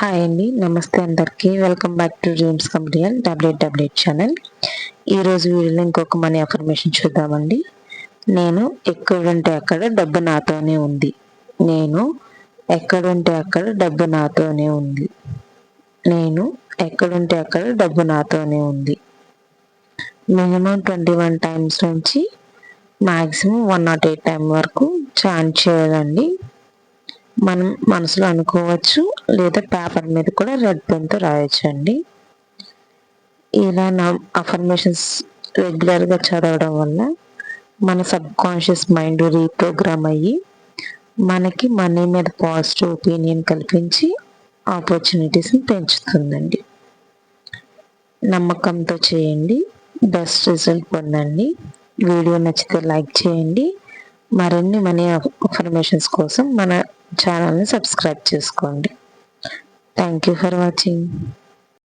Hi అండి, నమస్తే అందరికీ. Welcome back to dreams come real WW channel. ఈరోజు వీడియోలో ఇంకొక మనీ అఫర్మేషన్ చూద్దామండి. నేను ఎక్కడుంటే అక్కడ డబ్బు నాతోనే ఉంది. నేను ఎక్కడుంటే అక్కడ డబ్బు నాతోనే ఉంది. నేను ఎక్కడుంటే అక్కడ డబ్బు నాతోనే ఉంది. మినిమం 21 టైమ్స్ నుంచి మ్యాక్సిమం 108 టైం వరకు చాంట్ చేయాలండి. మనం మనసులో అనుకోవచ్చు, లేదా పేపర్ మీద కూడా రెడ్ పెన్తో రాయొచ్చు అండి. ఇలా నా అఫర్మేషన్స్ రెగ్యులర్గా చదవడం వల్ల మన సబ్ కాన్షియస్ మైండ్ రీప్రోగ్రామ్ అయ్యి మనకి మనీ మీద పాజిటివ్ ఒపీనియన్ కల్పించి ఆపర్చునిటీస్ని పెంచుతుందండి. నమ్మకంతో చేయండి, బెస్ట్ రిజల్ట్ పొందండి. వీడియో నచ్చితే లైక్ చేయండి. మరిన్ని మనీ అఫర్మేషన్స్ కోసం మన ఛానల్ని సబ్స్క్రైబ్ చేసుకోండి. Thank you for watching.